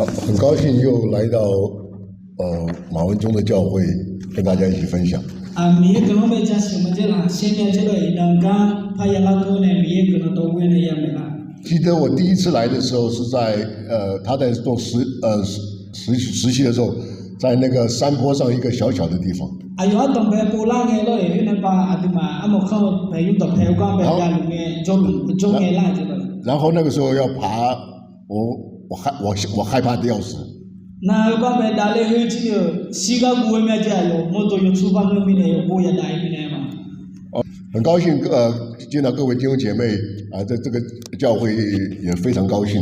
很高兴又来到马文忠的教会，跟大家一起分享。记得我第一次来的时候是在他在做实习的时候，在那个山坡上一个小小的地方。然后那个时候要爬，我害怕的要死。很高兴见到各位弟兄姐妹在这个教会也非常高兴。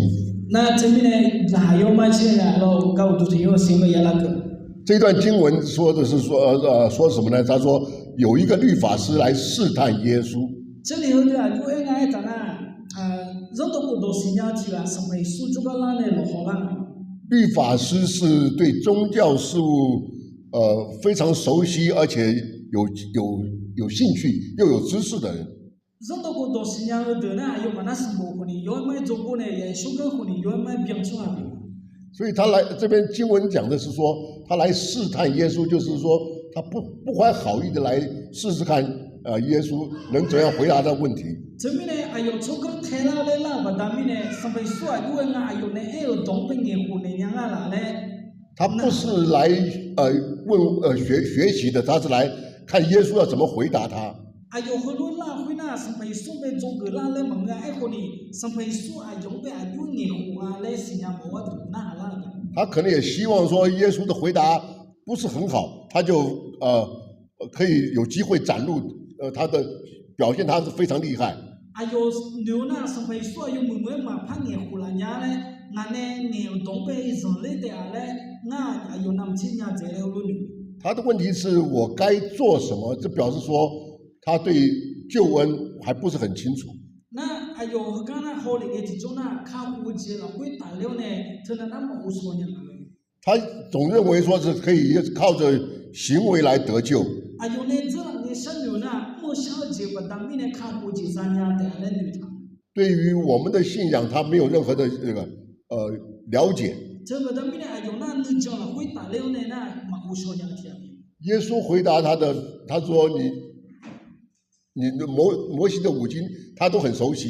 这段经文说的是说什么呢？他说有一个律法师来试探耶稣。律法师是对宗教事务非常熟悉，而且有兴趣又有知识的人。所以他来这边经文讲的是说，他来试探耶稣，就是说他不怀好意的来试试看耶稣能怎样回答他的问题。他不是来学习的，他是来看耶稣要怎么回答他。他可能也希望说耶稣的回答不是很好，他就可以有机会展露他的表现，他是非常厉害。他的问题是我该做什么？这表示说他对救恩还不是很清楚。他总认为说是可以靠着行为来得救。对于我们的信仰，他没有任何的了解。耶稣回答他说你的摩西的五经他都很熟悉。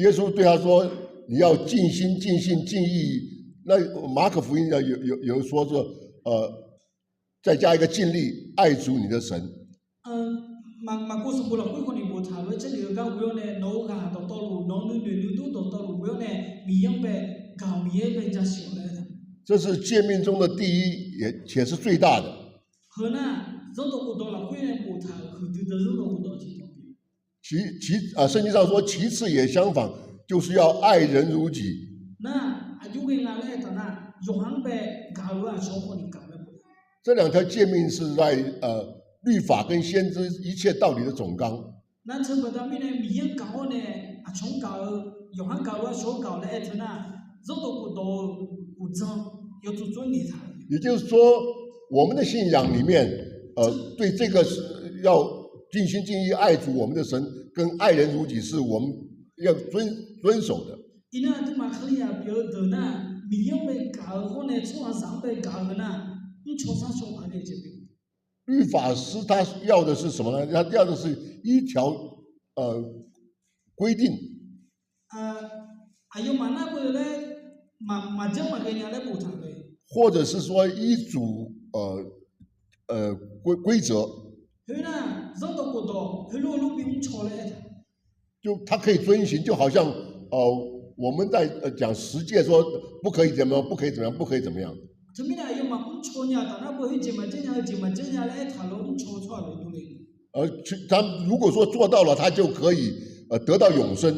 耶稣对他说你要尽心尽性尽意。那马可福音有说是再加一个尽力爱主你的神。这是诫命中的第一，且是最大的。圣经上说其次也相仿，就是要爱人如己。这两条诫命是在律法跟先知一切道理的总纲。也就是说我们的信仰里面对这个是要尽心尽意爱主我们的神跟爱人如己是我们要遵守的。律法师他要的是什么呢？他要的是一条规定。或者是说一组规则。就他可以遵循，就好像我们在讲十诫说不可以怎么样，不可以怎么样，不可以怎么样。他如果说做到了，他就可以得到永生。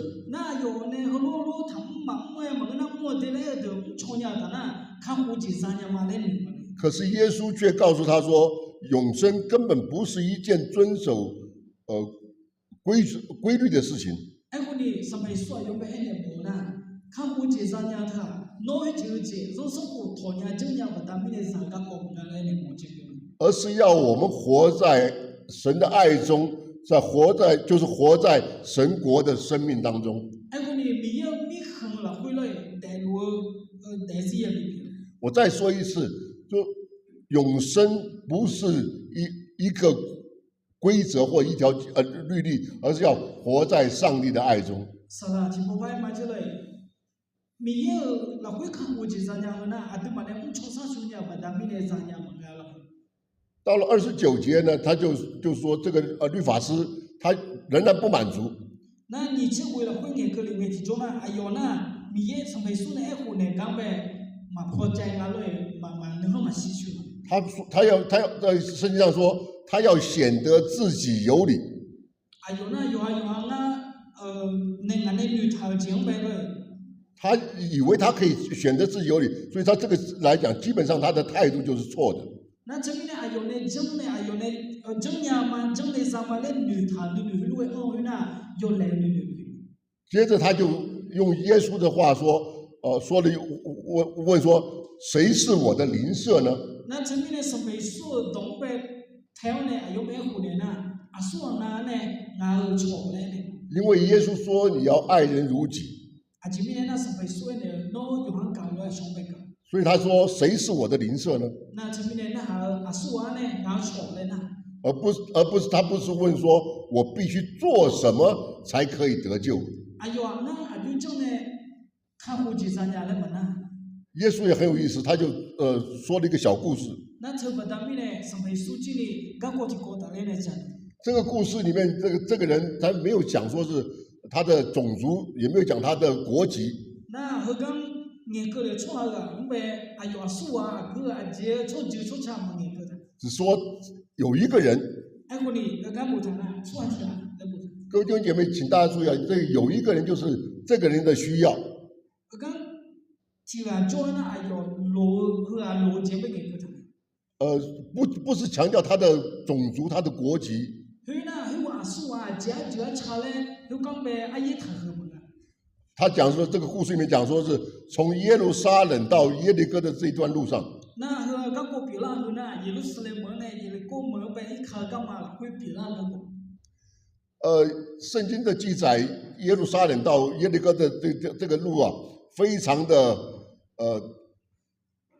可是耶稣却告诉他说，永生根本不是一件遵守规律的事情。而是要我们活在神的爱中，就是活在神国的生命当中。我再说一次，就永生不是一个规则或一条律例，而是要活在上帝的爱中。到了29节呢，他就说这个律法师他仍然不满足。他说他要在圣经上说他要显得自己有理。他以为他可以选择自己有理，所以他这个来讲，基本上他的态度就是错的。接着他就用耶稣的话说，问说，谁是我的邻舍呢？因为耶稣说你要爱人如己，所以他说谁是我的邻舍呢？而不是他不是问说我必须做什么才可以得救。耶稣也很有意思，他就说了一个小故事。这个故事里面，这个人他没有讲说是他的种族，也没有讲他的国籍。只说有一个人。各位弟兄姐妹，请大家注意啊，这有一个人就是这个人的需要。不是强调他的种族、他的国籍。他讲说这个故事里面讲说是从耶路撒冷到耶利哥的这一段路上。圣经的记载，耶路撒冷到耶利哥的这个路啊，非常的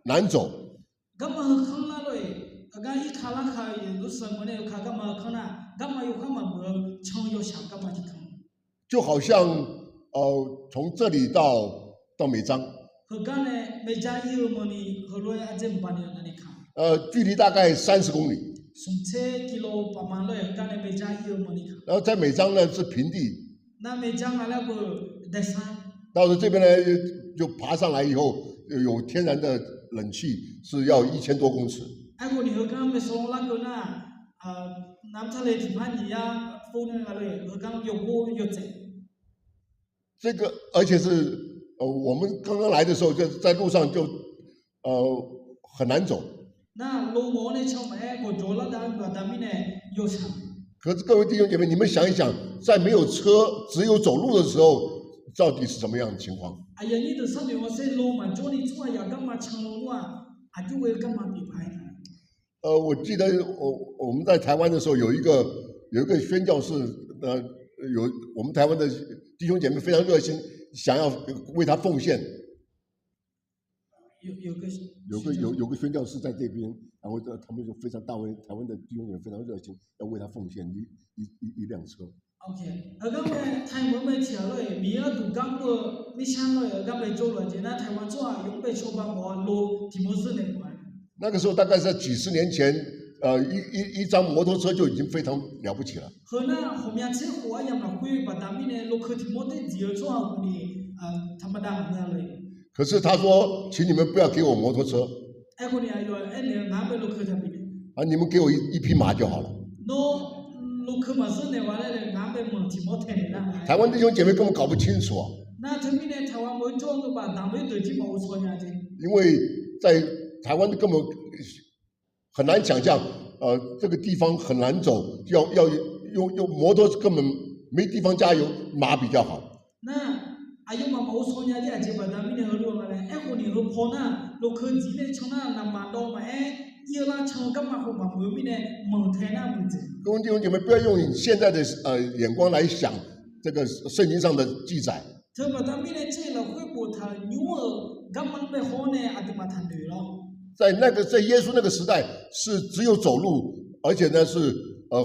难走。就好像从这里到美章，距离大概30公里。然后在美章呢是平地，到了这边呢就爬上来以后有天然的冷气，是要1000多公尺。这个而且是我们刚刚来的时候就在路上就很难走。可是各位弟兄姐妹，你们想一想，在没有车只有走路的时候，到底是什么样的情况？我记得我们在台湾的时候有一个宣教士，我们台湾的弟兄姐妹非常热心，想要为他奉献。有个宣教士在这边，然后他们就非常大为台湾的弟兄也非常热心，要为他奉献一辆车。OK，台湾的车类，米尔杜港个你抢了，做了，那台湾做用被抽把路提莫斯那块。那个时候大概在几10年前，一张摩托车就已经非常了不起了。和那后面车火也嘛会把他们的路克提莫的只有做好的他们当那类。可是他说，请你们不要给我摩托车。你们给我一匹马就好了。台湾弟兄姐妹根本搞不清楚啊。因为在台湾根本很难想象，这个地方很难走，要用摩托根本没地方加油，马比较好。ayo mama usonya dia aje pada mine helu ngale ko ni ro phona lo kho ji le chona na ma do ma 伊拉唱干嘛好嘛，后面呢蒙台那位置。各位弟兄姐妹，不要用你现在的眼光来想这个圣经上的记载。特别他们呢，这了会不他牛儿干嘛被好呢？阿弟嘛谈对了。在耶稣那个时代是只有走路，而且呢是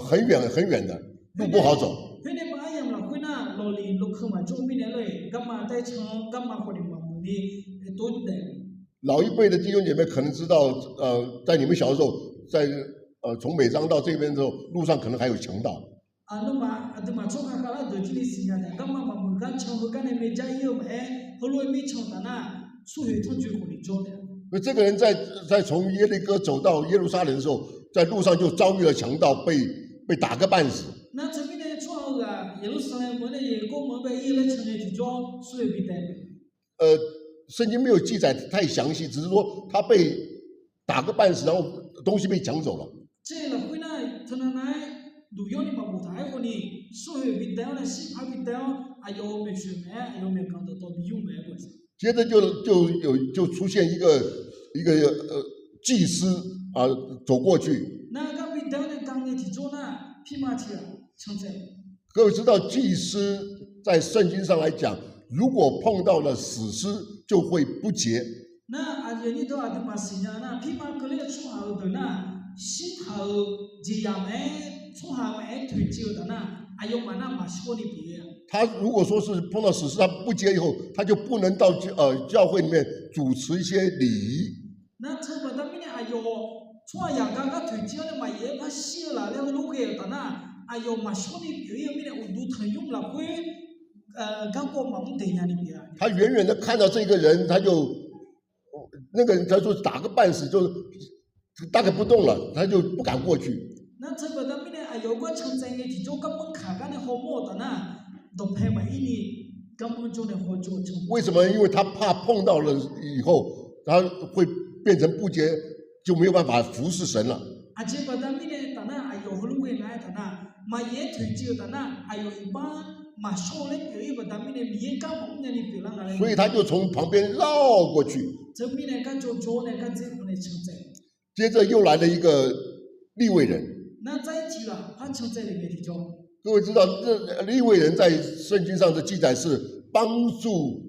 很远很远的，路不好走。现在把样了，会那罗里路口嘛，中面的嘞，干嘛在唱，干嘛或者嘛，我的多的。老一辈的弟兄姐妹可能知道，在你们小的时候，在从美章到这边的时候，路上可能还有强盗。啊，那么啊，对嘛，从那个啦，对这里是呀的，干嘛嘛，我干唱和干的没加油嘛，后来没唱的那，属于他最后的做的。那这个人在从耶利哥走到耶路撒冷的时候，在路上就遭遇了强盗，被打个半死。那这边呢，从那个耶路撒冷门呢，也跟我们被耶路撒冷去做，属于的。圣经没有记载太详细，只是说他被打个半死，然后东西被抢走了。这了会呢，他那来路用的嘛不太好呢，属于的呢，是阿比的，哎呦没去买，哎呦没讲到到没有买过。接着就出现一个祭司啊走过去。那个比的呢，刚才提出呢，匹马去了，抢在。各位知道祭司在圣经上来讲，如果碰到了死尸，就会不洁。那阿爷你都阿的把事呀，那匹马可能出好的那，心头这样哎，出好哎退休的那，哎呦嘛那嘛说的别。他如果说是碰到死尸，他不洁以后，他就不能到教会里面主持一些礼仪。那特别他们呢，哎呦，出呀刚刚退休的嘛也他死了，那个路给的那，哎呦嘛说的别，有没得我都很用了会。他远远的看到这个人，他就那个人他说打个半死，就大概不动了，他就不敢过去。那这个他们呢，有个城镇的体重根本卡干的好莫的那，都拍满一年，根本就能活做成。为什么？因为他怕碰到了以后，他会变成不洁，就没有办法服侍神了。而且把他们呢，等那还有路为来的那，嘛也退休的那，还有一帮。所以他就从旁边绕过去。接着又来了一个利未人。各位知道，这利未人在圣经上的记载是帮助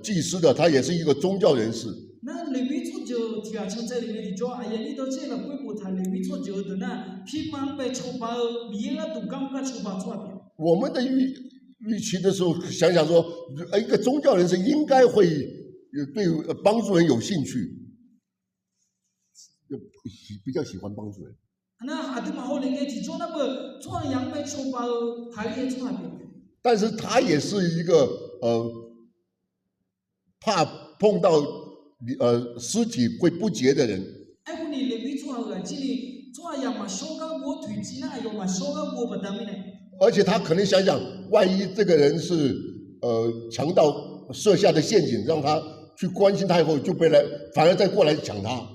祭司的，他也是一个宗教人士。那利未出就提啊，城在里面的叫，哎呀，你都这了规模，他利未出就的那，平常被抽包，米啊都刚刚抽包出来。我们的预期的时候，想想说，一个宗教人士应该会对帮助人有兴趣，比较喜欢帮助人。但是他也是一个怕碰到尸体会不洁的人。而且他可能想想，万一这个人是强盗设下的陷阱，让他去关心他以后，就被反而再过来抢他。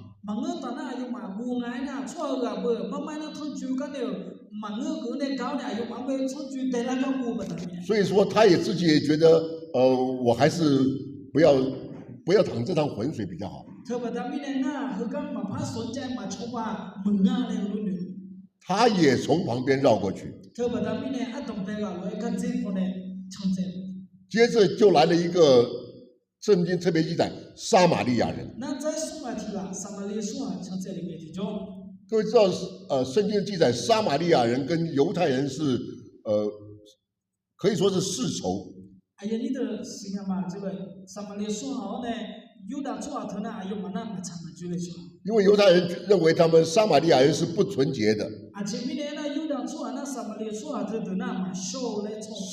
所以说，他也自己也觉得，我还是不要淌这趟浑水比较好。他也从旁边绕过去。接着就来了一个圣经特别记载撒玛利亚人。各位知道，圣经记载撒玛利亚人跟犹太人是可以说是世仇。因为犹太人认为他们撒玛利亚人是不纯洁的，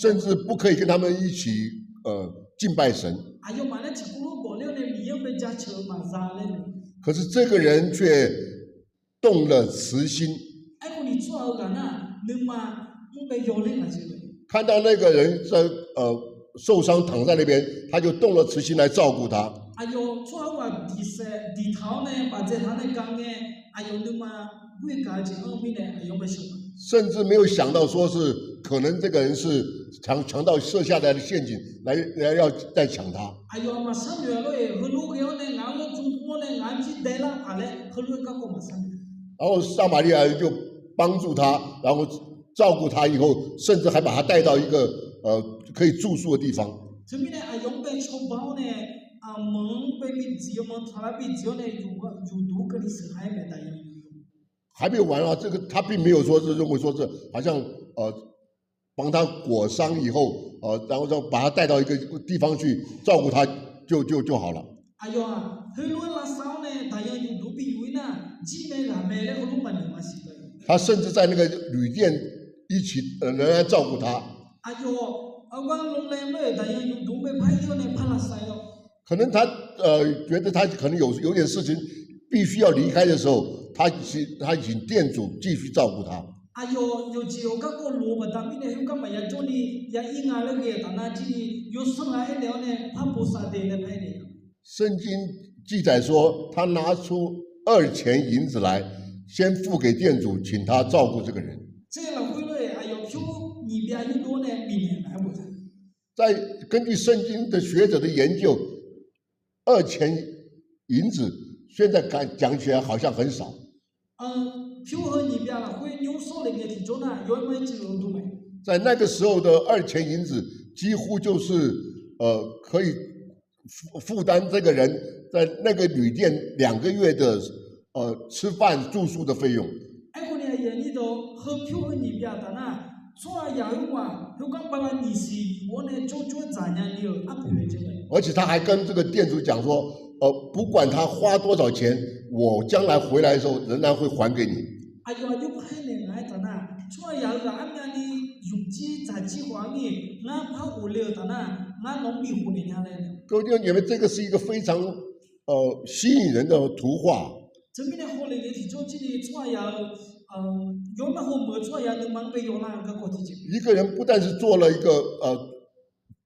甚至不可以跟他们一起敬拜神。可是这个人却动了慈心，看到那个人在受伤躺在那边，他就动了慈心来照顾他。甚至没有想到说是可能这个人是强盗设下来的陷阱，来要再抢他。Ayo masan yo lo hulu kyo ne ngalo jungpo ne ngamji dela ale hulu ka ko masan. 然后撒玛利亚人就帮助他，然后照顾他，以后甚至还把他带到一个可以住宿的地方。这边呢，用被抽包呢，蒙被被只有蒙他那被只有呢，有毒跟你是还没得用。还没有完啊，这个他并没有说是认为说是好像帮他裹伤以后然后把他带到一个地方去照顾他就好了。哎呦啊，很多拉烧呢，大家有毒比为呢，几枚个没了，很多蛮嘛是的。他甚至在那个旅店一起仍然照顾他。哎呦，我龙来没，大家有毒没拍掉呢，拍拉烧哟。可能他觉得他可能有点事情必须要离开的时候。他请店主继续照顾他。哎呦，有只有个萝卜，但是呢，有个么呀，做你呀，应该那个，但那这里有生来了呢，他不杀的来拍的。圣经记载说，他拿出2钱银子来，先付给店主，请他照顾这个人。这样回来，哎呦，就你边有多呢，明年来不？在根据圣经的学者的研究，2钱银子现在讲起来好像很少。就和你边了，会有少的个体重呢，有没有几多度没？在那个时候的2钱银子，几乎就是可以负担这个人在那个旅店2个月的吃饭住宿的费用。哎，我呢，人里头和就和你边的呢，说要用啊，就讲把那利息我呢做咋样的，不会这个。而且他还跟这个店主讲说，不管他花多少钱，我将来回来的时候仍然会还给你。哎呦，就拍你来的呢，说要个俺家的用机在计划里，俺怕无聊的呢，俺农民户里下来的。各位弟兄姐妹，这个是一个非常吸引人的图画。这边的后来的提出这里说要有那后没说要能忙被有那个国际一个人不但是做了一个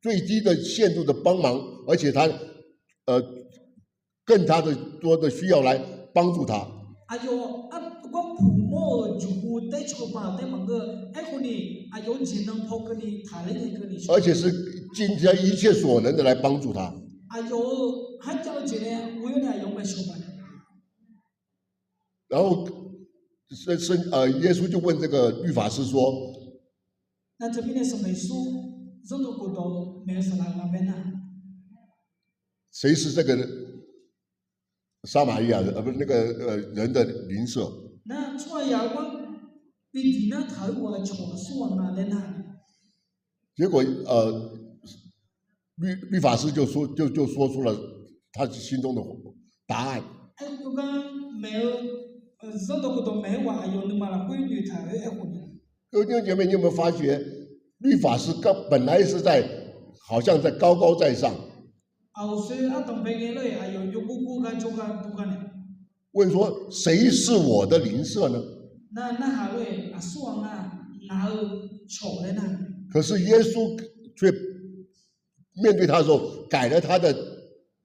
最低的限度的帮忙，而且他更他的多的需要来帮助他。哎呦，我父母就带出吧，带忙个，哎，和你哎有技能跑给你，谈了一个你。而且是尽他一切所能的来帮助他。哎呦，还叫这呢，我有点用来说吧。然后耶稣就问这个律法师说：“那这边的是美术，任何国度没有是那边呢？谁是这个撒玛利亚人？不是那个人的邻舍？”那出要我，你听那头我错说哪里呢？结果律法师就说出了他心中的答案。哎，我讲没有，任何国度没有话用的嘛，那会女头哎混的。各位弟兄姐妹，你有没有发觉，律法师本来是好像在高高在上。所以东北人嘞，有个做个不干的。问说谁是我的邻舍呢？那下嘞，说然后错了呢。可是耶稣却面对他的时候改了他的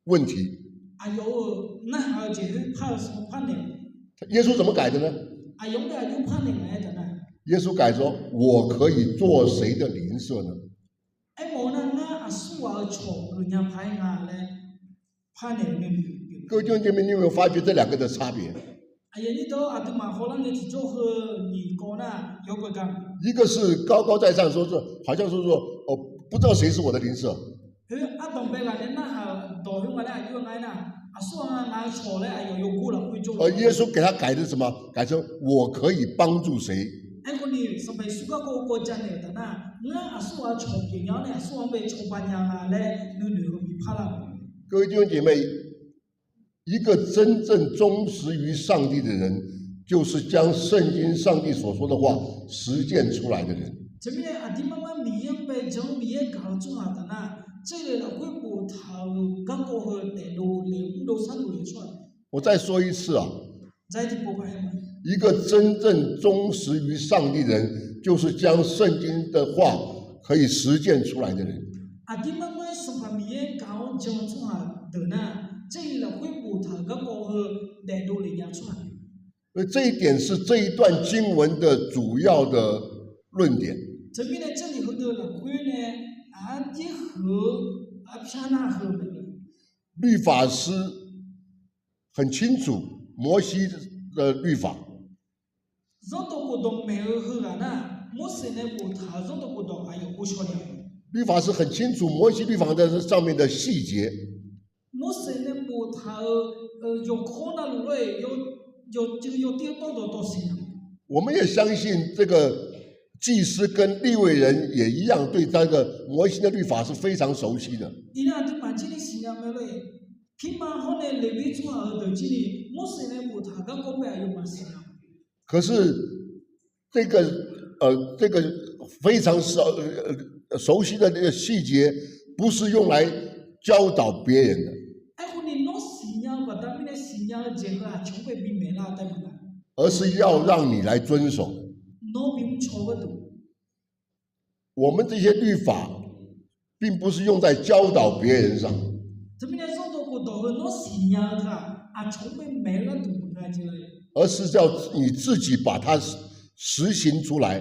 问题。哎呦，那下就是怕什么判的？耶稣怎么改的呢？用的就判的来的呢。耶稣改说：“我可以做谁的邻舍呢？”哎，我呢，说错，人家拍俺嘞，判的那个。各位弟兄姐妹，你有没有发觉这2个的差别？哎呀，你都对嘛？后来你去做和你哥呢有个干。一个是高高在上，说是好像说不知道谁是我的邻舍。东北人那下道乡咧，有爱呢，说俺错嘞，有过了会做。耶稣给他改的什么？改成我可以帮助谁？哎，我你是被苏个讲来的呢？俺说错别样呢，说被错半样嘞，你会怕了。各位弟兄姐妹，一个真正忠实于上帝的人，就是将圣经上帝所说的话实践出来的人。这边呢，慢慢米被将米搞出来的呢，这个会不头刚过和路三路出来。我再说一次啊，在这部分一个真正忠实于上帝的人，就是将圣经的话可以实践出来的人。慢慢什么米搞将出来的呢？这个会不头刚过和路里出来。所以这一点是这一段经文的主要的论点。这边呢，这里后头了，会呢结合偏那合门的。律法师很清楚摩西的律法。让到过到没有后啊，那摩西呢不他让到过到还有不晓得。律法师很清楚摩西律法的上面的细节。摩西呢不他有可能来有点多事情。我们也相信这个祭司跟利未人也一样，对这个摩西的律法是非常熟悉的。伊拉对把这里信仰没来，平常后呢利未做好的这里摩西呢不他刚过来有把信仰。可是这个非常熟悉的这个细节，不是用来教导别人的。而是要让你来遵守。我们这些律法，并不是用在教导别人上，而是要你自己把它实行出来。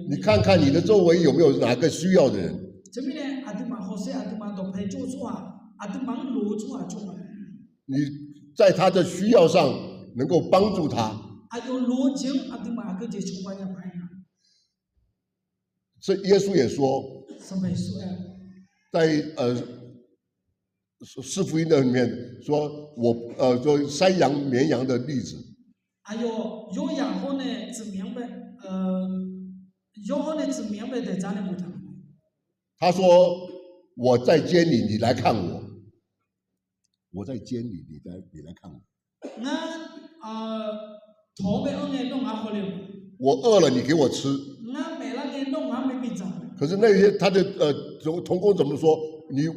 你看看你的周围有没有哪个需要的人？你在他的需要上能够帮助他。这耶稣也说，在四福音的里面说，说山羊绵羊的例子。他说：“我在监里，你来看我。我在监里，你来看我。我饿了，你给我吃。可是那些他的同工怎么说？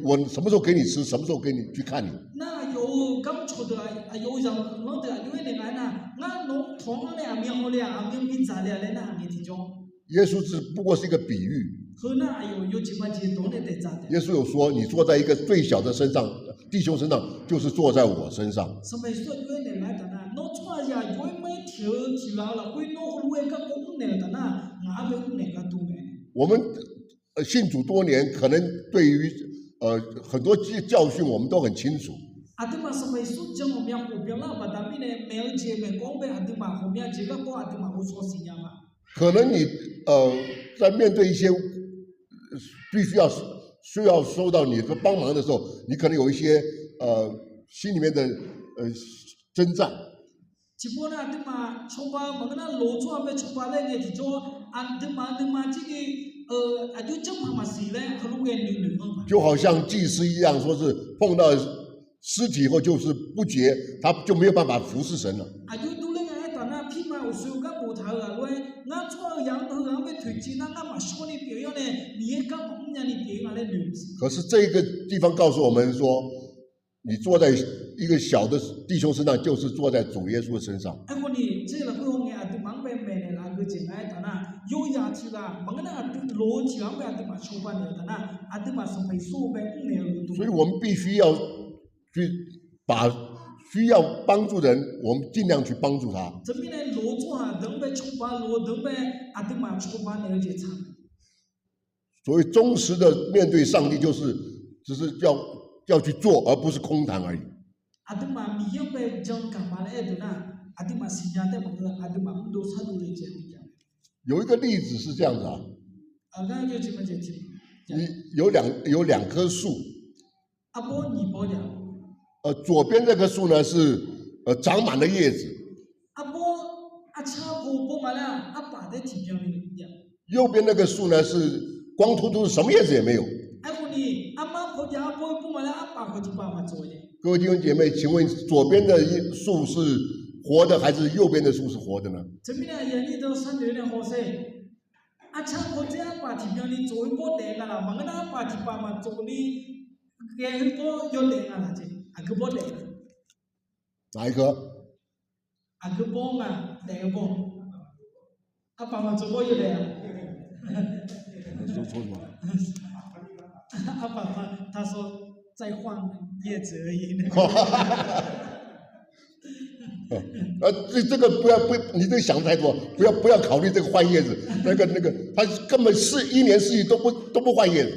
我什么时候给你吃？什么时候给你去看你？”耶稣只不过是一个比喻。耶稣有说，你坐在一个最小的身上，弟兄身上，就是坐在我身上。我们信主多年，可能对于很多教训我们都很清楚。可能你在面对一些需要收到你的帮忙的时候，你可能有一些心里面的征战。就好像祭司一样，说是碰到尸体后就是不洁，他就没有办法服侍神了。可是这个地方告诉我们说，你坐在一个小的弟兄身上，就是坐在主耶稣的身上。所以我们必须要去把需要帮助的人，我们尽量去帮助他。所谓忠实的面对上帝，只是要去做，而不是空谈而已。有一个例子是这样子啊，有两棵树，左边这棵树呢是长满了叶子，右边那个树呢是光秃秃，什么叶子也没有。各位弟兄姐妹，请问左边的树是活的，还是右边的树是活的呢？哪一棵？说什么？他说再换叶子而已。这个你这个想太多，不要考虑这个换叶子，那个，它根本一年四季都不换叶子。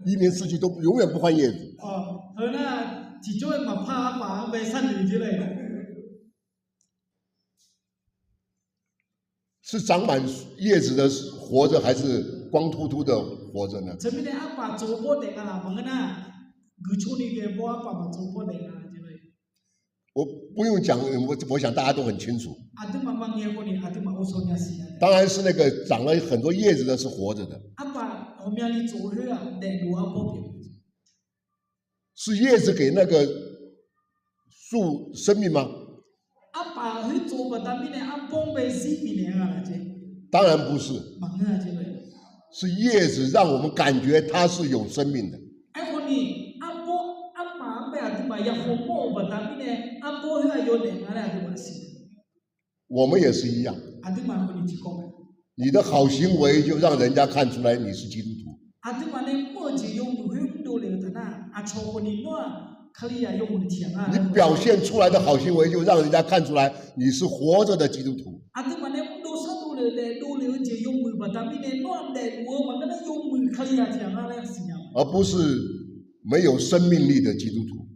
一年四季都永远不换叶子。那只做嘛怕把被山里之类的。是长满叶子的活着，还是光秃秃的活着呢？这边的阿爸做波的啊，我们那古处理的波阿爸爸做波的啊之类。我不用讲，我想大家都很清楚。当然是那个长了很多叶子的是活着的。是叶子给那个树生命吗？当然不是，是叶子让我们感觉它是有生命的。我们也是一样。你的好行为就让人家看出来你是基督徒。你表现出来的好行为就让人家看出来你是活着的基督徒。而不是没有生命力的基督徒。